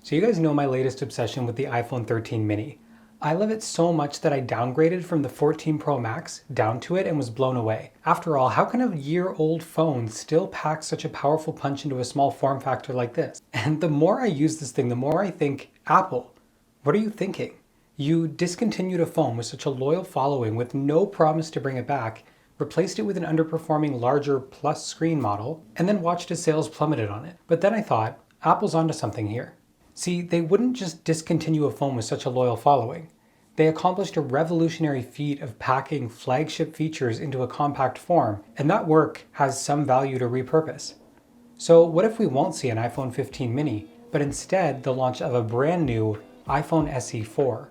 So you guys know my latest obsession with the iPhone 13 mini. I love it so much that I downgraded from the 14 Pro Max down to it and was blown away. After all, how can a year-old phone still pack such a powerful punch into a small form factor like this? And the more I use this thing, the more I think, Apple, what are you thinking? You discontinued a phone with such a loyal following with no promise to bring it back, replaced it with an underperforming larger plus screen model, and then watched as sales plummeted on it. But then I thought, Apple's onto something here. See, they wouldn't just discontinue a phone with such a loyal following. They accomplished a revolutionary feat of packing flagship features into a compact form, and that work has some value to repurpose. So what if we won't see an iPhone 15 mini, but instead the launch of a brand new iPhone SE 4?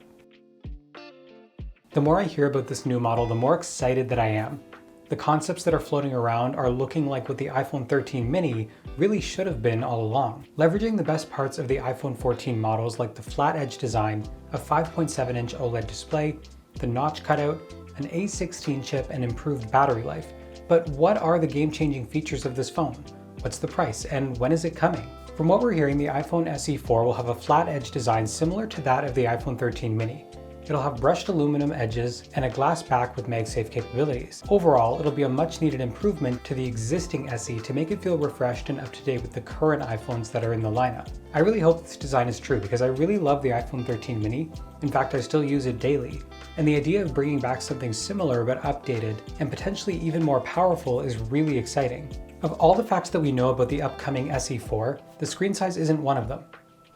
The more I hear about this new model, the more excited that I am. The concepts that are floating around are looking like what the iPhone 13 mini really should have been all along. Leveraging the best parts of the iPhone 14 models like the flat edge design, a 5.7-inch OLED display, the notch cutout, an A16 chip, and improved battery life. But what are the game-changing features of this phone? What's the price, and when is it coming? From what we're hearing, the iPhone SE 4 will have a flat edge design similar to that of the iPhone 13 mini. It'll have brushed aluminum edges and a glass back with MagSafe capabilities. Overall, it'll be a much needed improvement to the existing SE to make it feel refreshed and up to date with the current iPhones that are in the lineup. I really hope this design is true because I really love the iPhone 13 mini. In fact, I still use it daily. And the idea of bringing back something similar but updated and potentially even more powerful is really exciting. Of all the facts that we know about the upcoming SE 4, the screen size isn't one of them.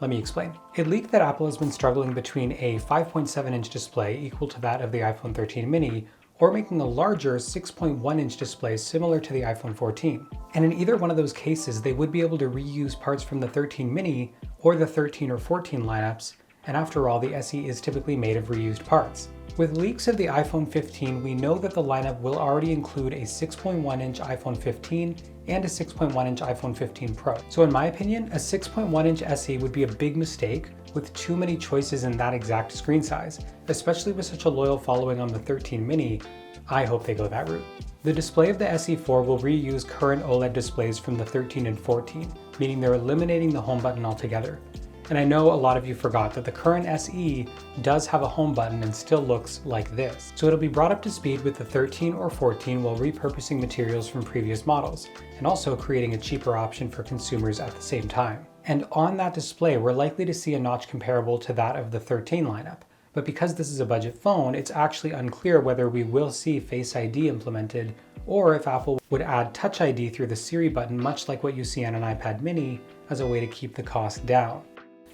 Let me explain. It leaked that Apple has been struggling between a 5.7-inch display equal to that of the iPhone 13 mini, or making a larger 6.1-inch display similar to the iPhone 14. And in either one of those cases, they would be able to reuse parts from the 13 mini or the 13 or 14 lineups, and after all, the SE is typically made of reused parts. With leaks of the iPhone 15, we know that the lineup will already include a 6.1-inch iPhone 15 and a 6.1-inch iPhone 15 Pro. So in my opinion, a 6.1-inch SE would be a big mistake with too many choices in that exact screen size, especially with such a loyal following on the 13 mini. I hope they go that route. The display of the SE 4 will reuse current OLED displays from the 13 and 14, meaning they're eliminating the home button altogether. And I know a lot of you forgot that the current SE does have a home button and still looks like this. So it'll be brought up to speed with the 13 or 14 while repurposing materials from previous models, and also creating a cheaper option for consumers at the same time. And on that display, we're likely to see a notch comparable to that of the 13 lineup. But because this is a budget phone, it's actually unclear whether we will see Face ID implemented, or if Apple would add Touch ID through the Siri button, much like what you see on an iPad mini, as a way to keep the cost down.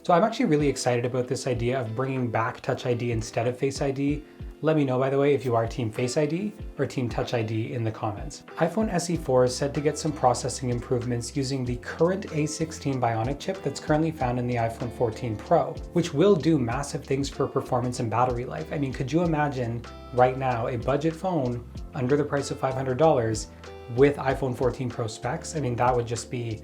So I'm actually really excited about this idea of bringing back Touch ID instead of Face ID. Let me know, by the way, if you are Team Face ID or Team Touch ID in the comments. iPhone SE 4 is said to get some processing improvements using the current A16 Bionic chip that's currently found in the iPhone 14 Pro, which will do massive things for performance and battery life. I mean, could you imagine right now a budget phone under the price of $500 with iPhone 14 Pro specs? I mean, that would just be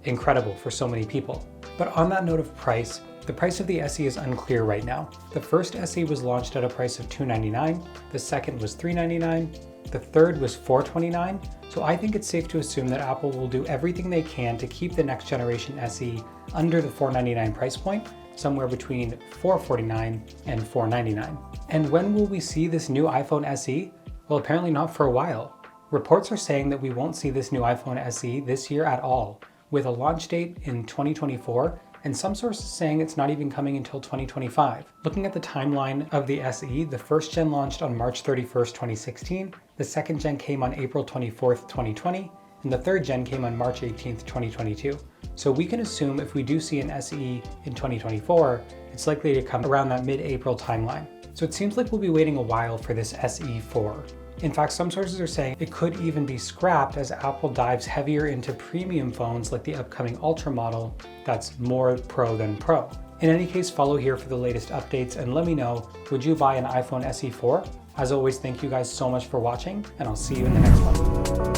incredible for so many people. But on that note of price, the price of the SE is unclear right now. The first SE was launched at a price of $299, the second was $399, the third was $429, so I think it's safe to assume that Apple will do everything they can to keep the next generation SE under the $499 price point, somewhere between $449 and $499. And when will we see this new iPhone SE? Well, apparently not for a while. Reports are saying that we won't see this new iPhone SE this year at all, with a launch date in 2024, and some sources saying it's not even coming until 2025. Looking at the timeline of the SE, the first gen launched on March 31st, 2016, the second gen came on April 24th, 2020, and the third gen came on March 18th, 2022. So we can assume if we do see an SE in 2024, it's likely to come around that mid-April timeline. So it seems like we'll be waiting a while for this SE 4. In fact, some sources are saying it could even be scrapped as Apple dives heavier into premium phones like the upcoming Ultra model that's more Pro than Pro. In any case, follow here for the latest updates and let me know, would you buy an iPhone SE 4? As always, thank you guys so much for watching, and I'll see you in the next one.